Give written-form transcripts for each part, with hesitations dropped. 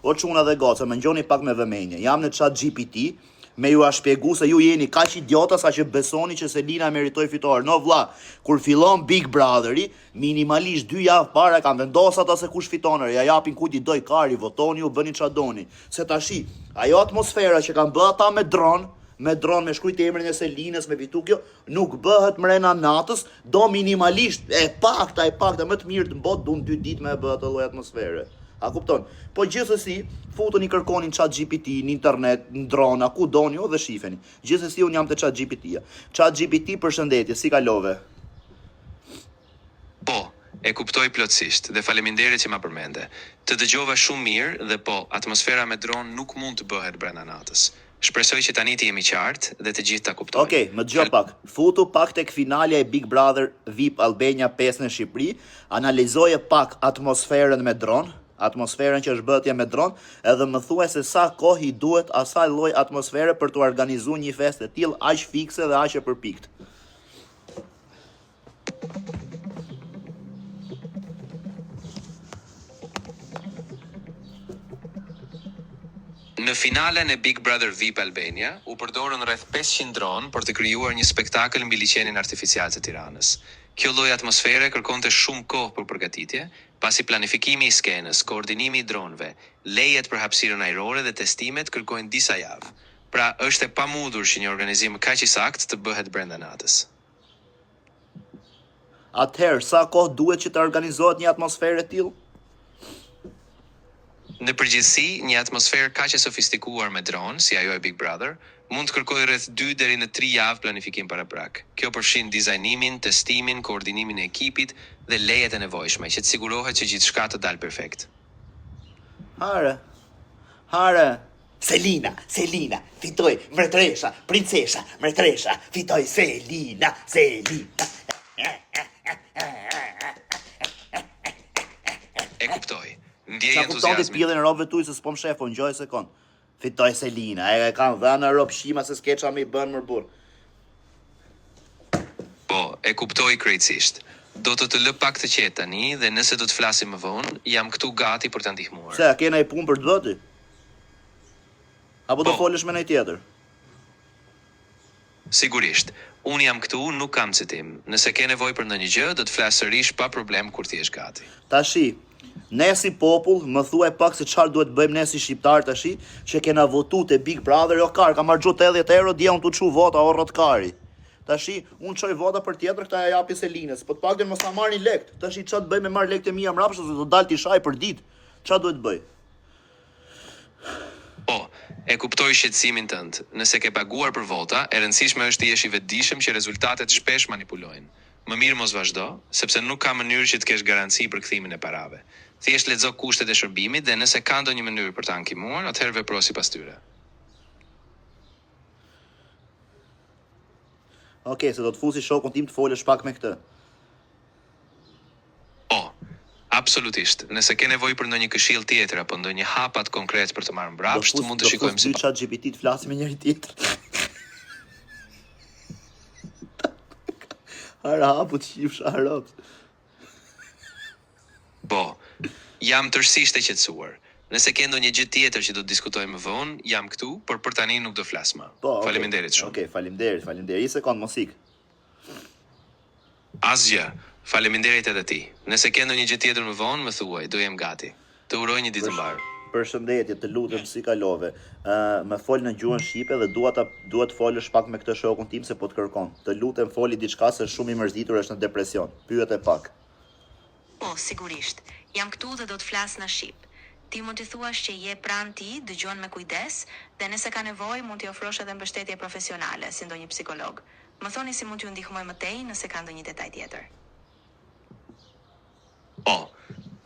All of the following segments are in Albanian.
O çuna dhe goca, më ngjoni pak me vëmendje. Jam në ChatGPT, me ju a shpjegu se ju jeni kaq idiota sa që besoni që Selina meritoi fitore. No vlla, kur fillon Big Brotheri, minimalisht 2 javë para kanë vendosur ata se kush fiton, ja japin kujt i doj kari, votoni ju, bëni ç'a doni. Se tashi, ajo atmosfera që kanë bërë ata me dron me shkruajt emrin e Selinës, me fitu kjo, nuk bëhet mrena natës, do minimalisht e pakta më të mirë të botë duan 2 ditë me bë atë lloj atmosfere. A kupton? Po gjithsesi, futuni kërkonin ChatGPT në internet, në drona, ku doni dhe shifeni. Gjithsesi un jam te ChatGPT-ja. ChatGPT, përshëndetje, si kalove? Po, e kuptoj plotësisht dhe faleminderit që ma përmende. Të dëgjova shumë mirë dhe po, atmosfera me dron nuk mund të bëhet brenda natës. Shpresoj që tani të jemi qartë dhe të gjithë ta kuptojnë. Okej, më dëgjoj pak. Futu pak tek finalja e Big Brother VIP Albania 5 në Shqipëri, analizoje pak atmosferën me dron, atmosferën që është bërtje me dron, edhe më thuaj se sa kohë i duhet asaj lloj atmosfere për të organizuar një festë e tillë aq fikse dhe aq e përpikt. Në finalen e Big Brother VIP Albania, u përdorën rreth 500 dronë për të krijuar një spektakël mbi liçenin artificial të Tiranës. Kjo lloj atmosfere kërkonte shumë kohë për përgatitje, pasi planifikimi i skenës, koordinimi i dronëve, lejet për hapësirën ajrore dhe testimet kërkojnë disa javë. Pra, është e pamundur që një organizim kaq i saktë të bëhet brenda natës. Atëherë, sa kohë duhet që të organizohet një atmosferë e tillë? Në përgjithësi, një atmosferë kaq e sofistikuar me dronë, si ajo e Big Brother, mund të kërkojë rreth 2 deri në 3 javë planifikim paraprak. Kjo përfshin dizajnimin, testimin, koordinimin e ekipit dhe lejet e nevojshme që të sigurohet që gjithçka të dalë perfekt. Hare. Selina, fitoi mbretëresha, princesha, mbretëresha, fitoi Selina. E kuptoj. Ndjej Sa kupton ti entuziazmin. pjellin e robëve tuaj se s'po mshefo, ngjoj sekond. Fitoi Selina, e kanë dhënë rob shima se skeça më i bën më burr. Po, e kuptoj krejtësisht. Do të lë pak të qetë tani dhe nëse do të flasim më vonë, jam këtu gati për ta ndihmuar. Se a kena i punë për të bëti? Apo do folësh me ndonjë tjetër? Sigurisht, unë jam këtu, nuk kam citim. Nëse ke nevojë për ndonjë gjë, do të flas sërish pa problem kur ti je gati. Tashi, ne si popull, më thuaj pak se çfarë duhet bëjmë ne si shqiptar tashi, që kena votu te Big Brother, jo kar, kam marrë 80 euro, dia unë tu çu vota o rrotkari. Tashi, unë çoj vota për tjetër, këta ja japi Selinës. Po të paktën mos ta marrin lekt. Tashi ç'a të bëj me marr lekët e mia mbrapsht se do dal ti shaj për ditë. Ç'a duhet bëj? Po, e kuptoj shqetësimin tënd. Nëse ke paguar për vota, e rëndësishme është të jesh i vetëdijshëm që rezultatet shpesh manipulojnë. Më mirë mos vazhdo, sepse nuk ka mënyrë që të kesh garanci për kthimin e parave. Thjesht lexo kushtet e shërbimit dhe nëse ka ndonjë mënyrë për ta ankimuar, atëherë vepro sipas tyre. Okej, se do të fusi shokun tim të folësh pak me këtë. Po, absolutisht. Nëse ke nevojë për ndonjë këshill tjetër apo ndonjë hapat konkret për të marrë mbrapsht, mund të shikojmë si ChatGPT të flasim me njëri tjetër. Hapu të shifsh harop. Po, jam tërësisht e qetësuar. Nëse ke ndonjë gjë tjetër që do të diskutojmë më vonë, jam këtu, por për tani nuk do flas më. Po, okay. Faleminderit shumë. Okej, faleminderit. Një sekond mos ik. Asgjë. Faleminderit edhe ti. Nëse ke ndonjë gjë tjetër më vonë, më thuaj, do jem gati. Të uroj një ditë të mbar. Përshëndetje, të lutem si kalove. Më fol në gjuhën shqipe dhe duhet folësh pak me këtë shokun tim se po të kërkon. Të lutem foli diçka se shumë i mërzitur është në depresion. Pyet e pak. Po, sigurisht. Jam këtu dhe do të flas në shqip. Ti mund t'i thuash që je pranë ti, dëgjon me kujdes, dhe nëse ka nevojë mund t'i ofrosh edhe mbështetje profesionale, si ndonjë psikolog. Më thoni si mund t'ju ndihmoj më tej nëse ka ndonjë detaj tjetër. Po,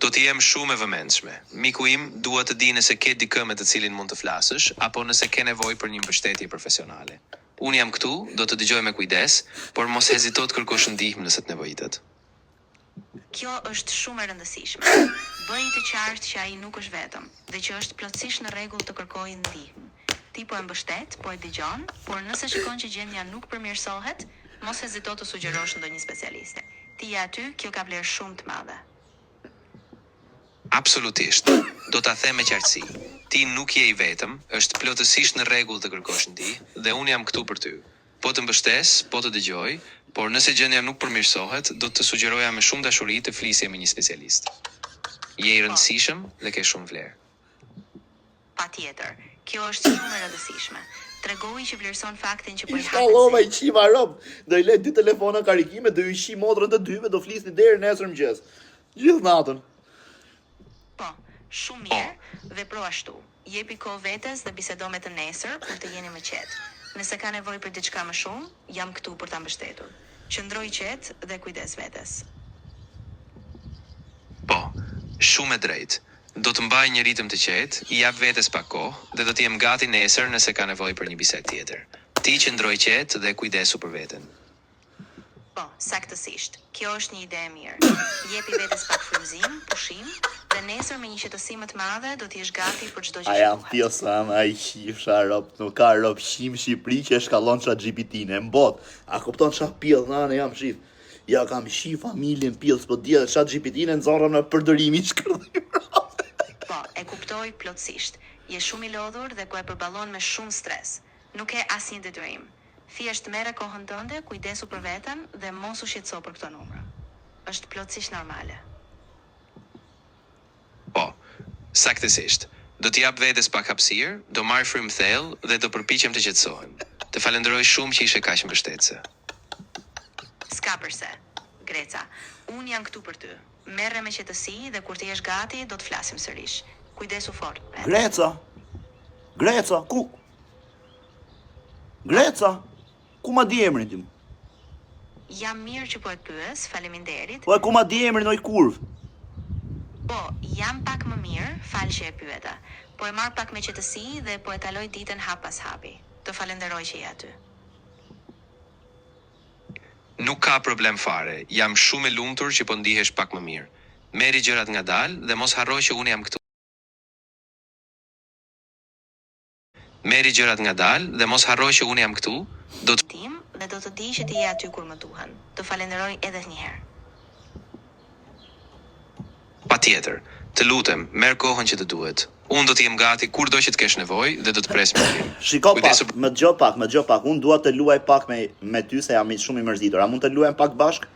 do të jem shumë e vëmendshme. Miku im, dua të di nëse ke dikë me të cilin mund të flasësh, apo nëse ke nevojë për një mbështetje profesionale. Unë jam këtu, do të dëgjoj me kujdes, por mos hezito të kërkosh ndihmë nëse të nevojitet. Kjo është shumë e rëndësishme. Bëj të qartë që ai nuk është vetëm dhe që është plotësisht në rregull të kërkojë ndihmë. Ti po e mbështet, po e dëgjon, por nëse shikon që gjendja nuk përmirësohet, mos hezito të sugjerosh ndonjë specialiste. Ti je aty, kjo ka vlerë shumë të madhe. Absolutisht. Do ta them me qartësi. Ti nuk je i vetëm, është plotësisht në rregull të kërkosh ndihmë dhe unë jam këtu për ty. Po të mbështes, po të dëgjoj, por nëse gjendja nuk përmirësohet, do të sugjeroja me shumë dashuri të flisje me një specialist. Je i rëndësishëm dhe ke shumë vlerë. Patjetër, kjo është shumë e rëndësishme. Tregoi që vlerëson faktin që po i Shkallova i hapet. qiva rob, do i le 2 telefona karikime, do i shi motrën të dyve, do flisni deri nesër mëngjes. Gjithë natën. Po, shumë mirë, vepro ashtu. Jepi kohë vetes dhe bisedo me të nesër për të jeni më qetë. Nëse ka nevojë për diçka më shumë, jam këtu për ta mbështetur. Qëndroj qetë dhe kujdes vetes. Po, shumë e drejtë. Do të mbaj një ritëm të qetë, i jap vetes pak kohë dhe do të jem gati nesër nëse ka nevojë për një bisedë tjetër. Ti qëndroj qetë dhe kujdesu për veten. Po, saktësisht. Kjo është një ide e mirë. Jepi vetes pak frymëzim, pushim, dhe nesër me një qetësi më të madhe do të jesh gati për çdo gjë A që jam duhet. pjesam, a i shifsha rob, nuk ka rob shim Shqipëri që e shkallon qa GPT-ne, mbot. A kupton qa pjell, nane jam shif. Ja kam shi familjen pjell, s'po dje dhe qa GPT-ne nëzorëm në përdërimi shkërdim. Po, e kuptoj plotësisht. Je shumë i lodhur dhe ku e përballon me shumë stres. Nuk e asnjë detyrim. Thjesht merre kohën tënde, kujdesu për veten dhe mos u shqetëso për këto numra. Është plotësisht normale. Po, saktësisht. Do t'i jap vetes pak hapësirë, do marr frymë thellë dhe do përpiqem të qetësohem. Të falenderoj shumë që ishe kaq mbështetëse. S'ka përse. Greca, unë jam këtu për ty. Merre me qetësi dhe kur të jesh gati, do të flasim sërish. Kujdesu fort. Greca, ku? Greca, ku ma di emrin tim? Jam mirë që po e pyes, faleminderit. Po e ku ma di emrin oj kurv? Po, jam pak më mirë, fal që e pyeta. Po e marr pak me qetësi dhe po e kaloj ditën hap pas hapi. Të falenderoj që je aty. Nuk ka problem fare, jam shumë e lumtur që po ndihesh pak më mirë. Merri gjërat ngadalë dhe mos harro që unë jam këtu. Merri gjërat ngadalë dhe mos harro që unë jam këtu. Do të Tim dhe do të di që ti je aty kur më duhen. Të falenderoj edhe një herë. Patjetër, të lutem, merr kohën që të duhet. Unë do të jem gati kurdo që të kesh nevojë dhe do të pres me ty. Shiko Kujdesu pak, më dëgjo pak, unë dua të luaj pak me ty se jam shumë i mërzitur. A mund të luajmë pak bashk?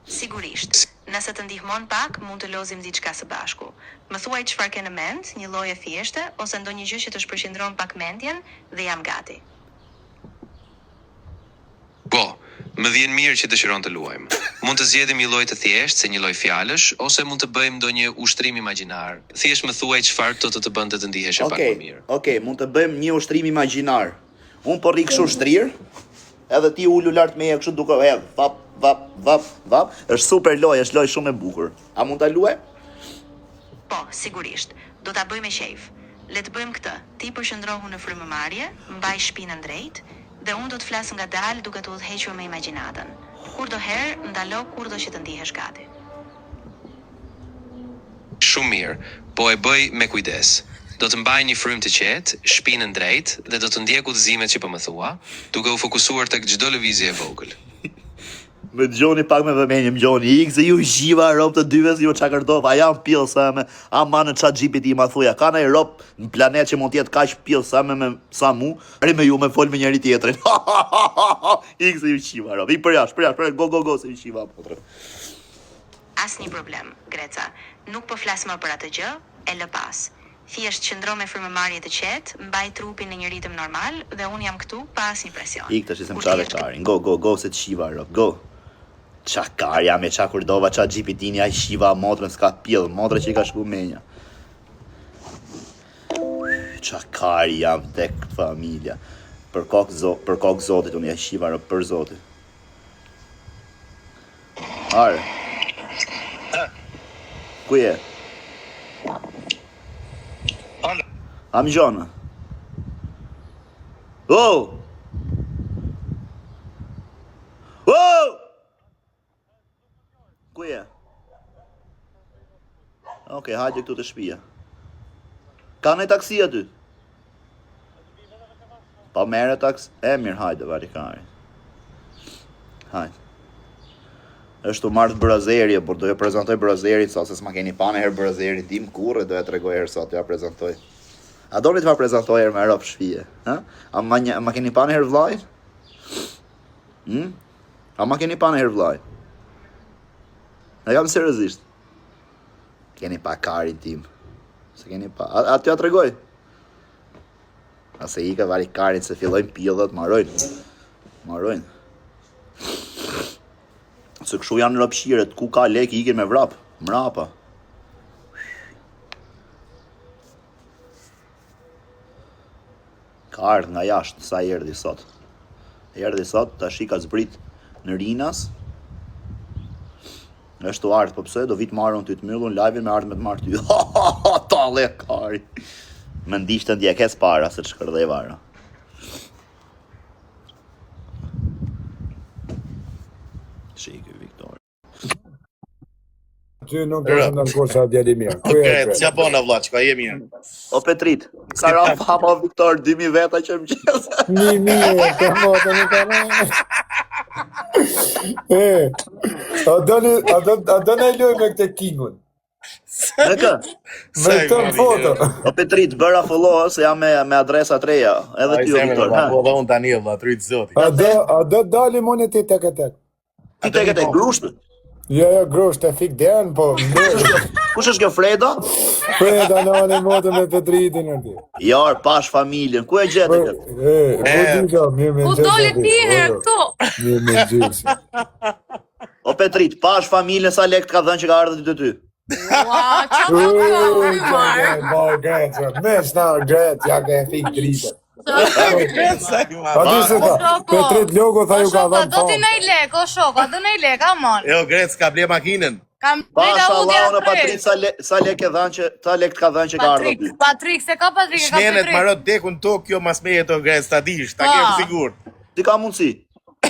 Sigurisht. Nëse të ndihmon pak, mund të lozim diçka së bashku. Më thuaj çfarë ke në mend, një lloj e thjeshte ose ndonjë gjë që të shpërqendron pak mendjen dhe jam gati. Po, më vjen mirë që dëshiron të luajmë. Mund të zgjedhim një lloj të thjeshtë, se një lloj fjalësh, ose mund të bëjmë ndonjë ushtrim imagjinar. Thjesht më thuaj çfarë do të bënte të ndihesh pak më mirë. Okej, mund të bëjmë një ushtrim imagjinar. Unë po rri kështu shtrir, edhe ti ulu lart meje kështu duke vap. Është super lojë, është lojë shumë e bukur. A mund ta luaj? Po, sigurisht. Do ta bëj me qejf. Le të bëjmë këtë. Ti përqendrohu në frymëmarrje, mbaj shpinën drejt, dhe unë do të flas ngadalë duke të udhëhequr me imagjinatën. Kurdoherë ndalo kurdo që të ndihesh gati. Shumë mirë, po e bëj me kujdes. Do të mbaj një frymë të qetë, shpinën drejt dhe do të ndjek udhëzimet që po më thua, duke u fokusuar tek çdo lëvizje e vogël. Me dëgjoni pak me vëmendje, më gjoni, se ju shiva rob të dyve si ju qa kërtov, a jam pjell sa me, a ma në qa GPT ma thuja, ka në rob në planet që mund tjetë kaq pjell sa me sa mu, rri me ju me fol me njëri tjetrin. Ik se ju shiva rob, ik për jash, go, se ju shiva potre. Asnjë problem, Greca. Nuk po flas më për atë gjë, e lë pas. Thjesht qëndro me frymëmarrje të qetë, mbaj trupin në një ritëm normal dhe unë jam këtu pa asnjë presion. Ik tash se më çave karin, go, se të shiva rob, go. Qa karja me qa kurdova, qa GPT-ni, aj shiva motrën s'ka pjell, motrë që i ka shku menja. Qa karja jam tek familja. Për kokë zotit, unë aj shiva rë për zotit. Are. Ku je? Am gjonë. Oh! Ku je? Okej, hajde këtu të shtëpia. Ka në taksi aty? Pa merë taks? E mirë, hajde, varikari. Hajde. është u marrë Brazeri, por do e prezantoj Brazerit, sa se s'ma keni pa në herë Brazerin tim kurrë, do e tregoj herë sot, ja prezantoj. A doni të ma prezantoj herë me rop shpije? A ma keni pa në herë vllajin? A ma keni pa në herë vllajin? E kam seriozisht. Keni pa karin tim. Se keni pa. A t'ja tregoj? A se i ka vari karin se fillojnë pillat, marojnë. Se kështu janë ropshiret, ku ka lek ikin me vrap, mrapa. Ka ardhë nga jashtë, sa erdhi sot. Erdhi sot, tash i ka zbrit në Rinas. Është u ardhë, po pse, do vit marrën ty të myllun, live-in me ardhë me të marrë ty. Tale kari. Më ndishtë të ndjekes para, se të shkërdhej vara. Shikë, Viktor. Ty nuk do të ndonjë sa djali mirë. Okej, ç'a bona vlla, çka je mirë. O Petrit, sa ra fama Viktor 2000 veta që më qes. 1000 të motë nuk kanë. A do në loj me këtë kingun? Me kë? Me këtë foto. O Petrit, bëra follow se jam me adresa të reja, edhe ty o Viktor. Po dhe unë tani vlla, trit zoti. A do dalim unë ti tek tek. Ti tek grusht? Jo, grusht e fik derën, po. Kush është kjo Freda? Freda në motë me Petritin aty. Jar, pash familjen, ku e gjete këtë? Ku doli ti herë këtu? Mirë me gjysë. O Petrit, pash familjen sa lek të ka dhënë që ka ardhur ty të ty. Ua, qa po të marë? Bo, Grecë, me shna Grecë, ja ka e fik dritën. A di se ta, Petrit Logo tha ju ka dhënë Do ti nej lek, o shok, a do nej lek, amon. Jo, Grec, ka ble makinën. Kam Pasha Allah në Patrik sa lek e dhanë që ta lek të ka dhënë që ka ardhur ty. Patrik, se ka Patrik, e ka Shnenet Petrik. marot dekun Tokyo mas me jeto Grec, ta dish, ta kem sigurt. Ti ka mundësi.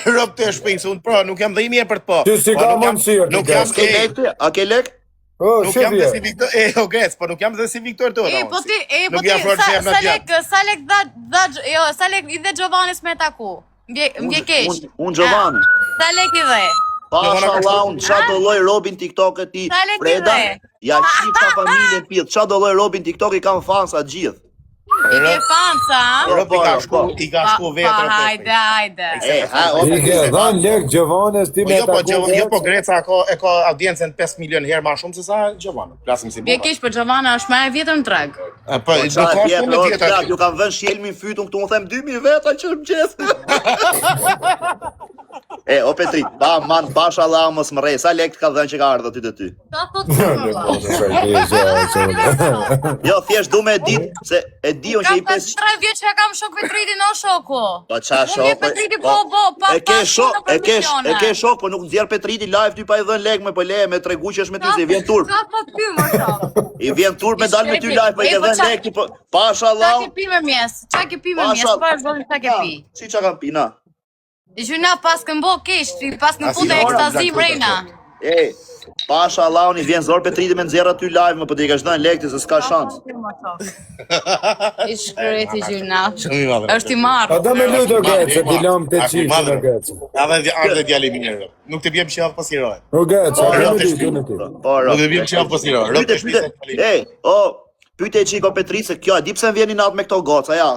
Rob të shpejt, se unë pra, nuk jam dhe i mirë për të po. Ti si ka mundësi, Nuk jam Ke lek ti? A ke lek? Nuk jam dhe si Viktor, o Grec, po nuk jam dhe si Viktor Tora. Sa lek i dhe Gjovanis me taku. Mbje kesh. Unë Gjovani. Sa lek i dhe. Pasha Allah, unë qa do loj Robin TikTok e ti, Freda, ja shifta familjen pjith, qa do loj Robin TikTok i kam fansa gjithë. I ke fansa, a? Rob i ka shku vetë. Pa, hajde. I ke dhanë lek Gjovanes ti me taku. Jo, po Greca e ka audiencën 5 milion herë ma shumë se sa Gjovana. Plasim si Mbje kesh për Gjovana është ma e vjetër në treg. Po, nuk ka shumë me tjetër. Ju kam vënë sjelmin fytun këtu, më them 2000 veta që më qesë. O Petrit, pasha Allah mos më rej, sa lek të ka dhënë që ka ardhur ty të ty? Sa thot Jo, thjesht du me dit, se e di unë që i pes... Kam 3 vjetë që kam shok Petritin o shoku. Po qa shok... Unë Petriti po, pa E ke shok, po nuk nxjerr Petriti live ty pa i dhënë lek me po leje me tregu që është me ty se i vjen turp. Ka po ty më shok. I vjen turp me dal me ty live po i ke dhënë lek ti po... Pasha Allah... Qa ke pi me mjes? Qa ke pi me mjes? Pa është bëllim qa ke pi? Si qa kam pi, na? I gjyna pas këmbo kesh, pas në fute ekstazim rejna. Pasha Allah, unë i vjen zor Petriti me nxjerr aty live, më po ti ka shdojnë lekti se s'ka shans. I shkreti gjyna. Shumë i madhe. Është i marrë. A do me luto Grecë, ti lam të qishë në Grecë. Ardhe djali mirë. Nuk të bjem qafë pasiroj. O Grecë, a do me luto në ti. Nuk të bjem qafë pasiroj. Pyte e qiko Petrit se kjo, di pse më vjeni natë me këto goca, ja.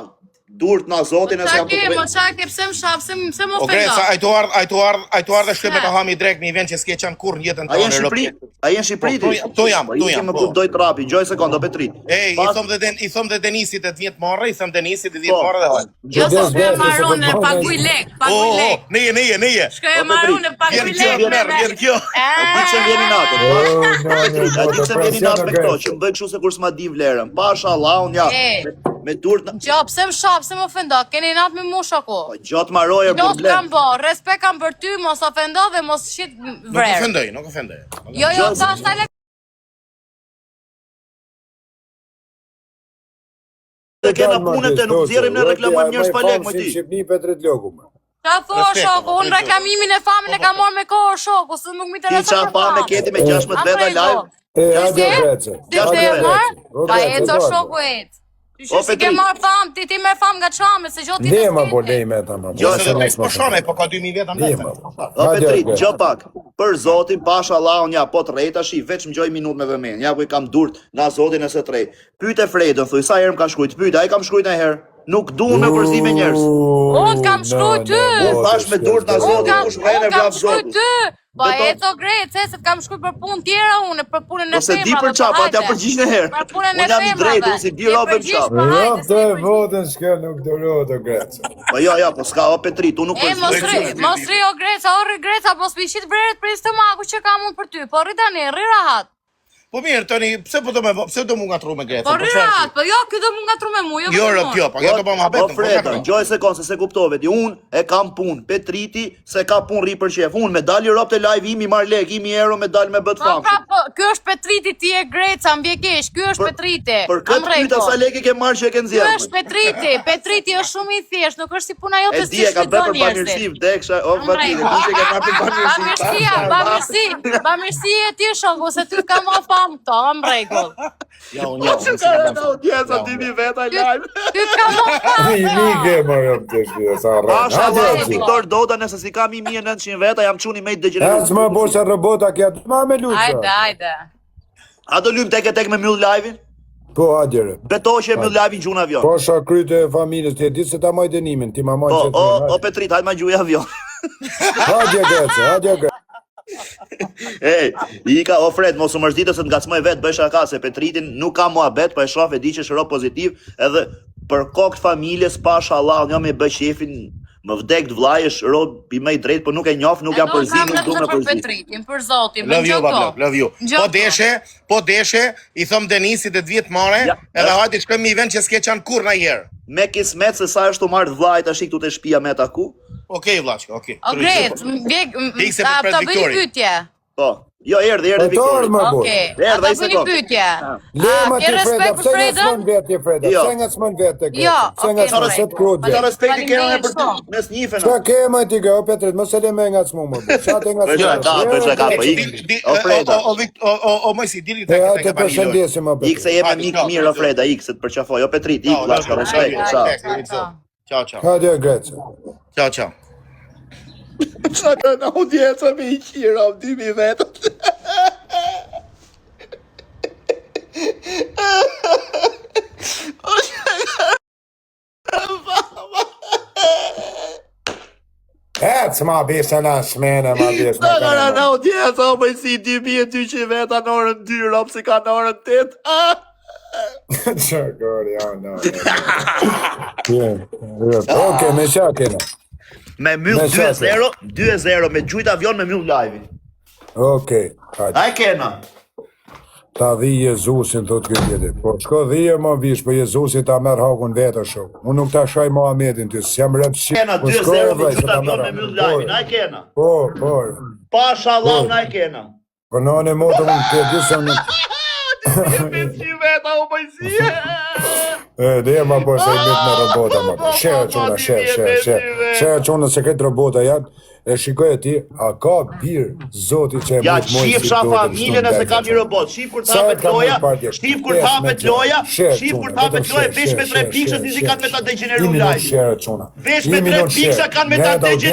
Durt na zotin e se jam Po qa ke, pse më shaf, pse më O Grec, a tu ardhe shkëve të hami drejt në event që s'ke qanë kur në jetën A jenë Shqipëri? A jenë Shqipëri ti? Tu jam. I më kuptoj trapi, gjoj sekundë, Petrit. I thom dhe Denisit e të vjetë marrë, i thom Denisit e të vjetë marrë dhe hajnë. Jo se shkë e marrone, paguj lek. Nije. Shkë e marrone, paguj lek. Vjen kjo. A di që vjeni natë? A di që vjeni natë me këto, që më bëjt kështu se kur s'ma di vlerën. Pasha Allah, unë ja, me durt... Gjo, pse më shaf, pse më ofendo, keni natë me mu shoko. Gjatë maroje Not kam bo, respekt kam për ty, mos ofendo dhe mos shit vrerë. Nuk ofendoj. Jo, ta shta lek. Dhe kena punët e nuk zjerim në reklamojmë njërës pa lek më ti. Shqipni Petrit Logu më. Qa thua shoku, unë reklamimin e famin e kam morë me kohë shoku, së nuk mi të Ti qa famë e keti me 16 veta live. Hajde Grecë. Ti të e marë? Ka e të shoku e të. Që si ke marrë fam, ti merr fam nga çami, se gjo ti të Lema po skete. lejme ta ma. Jo, se do të shone, po ka 2000 veta më. O Petrit, gjë pak. Për Zotin, pasha Allahun ja po të rejta shi, veç më gjoj minut me vëmen. Ja ku i kam durt na Zotin e së trej. Pyet e Fredën, thuj sa herë më ka shkruajt, pyet, ai kam shkruajt një herë. Nuk du me përzi me njerëz. Unë kam shkruaj ty. Unë thash me durt na Zotin, kush vjen e kam vrap shkruaj Zotin. ty. Pa e to grejt, se të kam shkruaj për punë tjera unë, për punën e Ose di për femrave. çfarë, po t'ja përgjigj një herë. Për punën e Unë jam i femrave. drejtë, unë si biro Ti vëm përgjigj, çfarë. po Ja hajde, të votën shkë nuk durohet o Greca. Po jo, po s'ka o Petrit, unë nuk E mos rri o Greca, o rri Greca, po s'pishit vreret për stomaku që kam unë për ty. Po rri tani, rri rahat. Po mirë, tani, pse do mu ngatru me Grecën? Po rri rahat, po jo, ky do më ngatru me mua, jo. Jo, jo, po ato po ma O betën. Freda, gjoj sekond, se kuptove ti, unë e kam punë, Petriti se ka punë ri për qef, unë me dal Europë të live imi marr lek, imi euro me dal me bët Po famshëm. pra, po, ky është Petriti, ti e Greca, mbje keq, ky është Petriti. Për këtë pyta sa lek ke marrë që e ke Ky nxjerrë. është Petriti, Petriti është shumë i thjeshtë, nuk është si puna jote E si di e ka bërë shfrytëzon për njerëzit. bamirësi, vdeksha, o Petrit, e di që ke marrë për bamirësi. Bamirësi e ti shoku, se ty ka më fam këto, më rregull. Ja, unë Po që ka rënë audienca 2000 veta live. Ty ka më fam. I nike më jam të shpia, sa Pasha rrë. Allah, Viktor Doda, nëse si kam 1900 veta, jam çuni me i degeneru. Ec më bosha robota kja të ma me luqa. Hajde. A do lym tek me myll live-in? Po, adjere. Betoqe myll live-in gjun avion. Po shakryt e familjes ti e ditë se ta maj dënimin, ti ma maj Po, që të o Petrit, hajt ma gjuj avion. Adje Greca, adje Greca. Ej, Ika, o Fred, mos u mërzite se të ngacmoj vetë, bëj shaka se Petritin nuk ka muhabet, po e shoh e di që është ro pozitiv, edhe për kokë familjes, pasha Allah, jo me bëj shefin, më vdek të vllai është ro i më i drejtë, po nuk e njoh, nuk jam përzi, nuk du me për përzi. Petritin, për Zotin, Love you, babla, love you. Ngjo Po deshe, i thom Denisit e të vjetë mare, Ja, edhe hajti shkojmë një vend që s'ke qanë kur na herë. Me kismet se sa është u marrë vllai tash këtu te shtëpia me taku. Okej, vllachka, okej. O Gret, Ikse ta për bëni Viktori. pyetje. Po, jo erdhi Po Viktori. torë më bo. Okej, Erdha ta i bëni sekond. pyetje. Lema Ke ti Freda, respekt për pse nga Fredën? s'mon vetë Freda, Jo. pse nga s'mon vetë Greca, Jo, pse nga okej, s'mon në set krut Sa vetë. respekti kena ne për ty, Faleminderit mes njifën. Qa ke ma ti ka, o Petrit, mos e le me nga s'mon më bo, qa te nga Bëj shaka, bëj shaka, po ik. O Freda. O mojsi, dili E tek atë tek familje. përshëndesim më Ik se jemi mik mirë, o Freda, ik se të përqafoj. O Petrit, ik, vllazka, respekt, ciao. Ciao, ciao. Adje Greca. Ciao, ciao. Qa ka në audienca me i qira, 2000 vetë. Ec ma besë në shmene, ma besë Qa ka në në audienca, o bëjsi 2200 veta në orën 2, ropë si ka në orën 8. Qa kërë, ja, no. Oke, me qa kena. Me myll Me 2-0, 2-0, me gjujt avion me myll live-in. Oke, hajde. A e kena? Ta dhi Jezusin, thot këtë jeti. Po, shko dhije ma vish, po Jezusi ta merë hakun vetë shumë. Unë nuk ta shaj Muhamedin ty, s'jam rëpsi. Kena 2-0 me gjujt avion me myll live-in, a e kena? Po, po. Pasha Allah, na e kena. Po nane motë unë të disë unë... 500 veta, o bëjsi. Dhe ma po se i mit me robota ma po. Shërë quna, shërë quna se këtë robota janë. E shikoj e ti, a ka birë zoti që e Ja, mujtë mojë shif si sha do të familjen e se kam një robot. Shif kur thapet loja, shif kur thapet loja, shif kur thapet loja, vesh me 3 pikëshës, nisi kanë me ta degeneru live. Shërë quna. Vesh me 3 pikësha kanë me ta degeneru.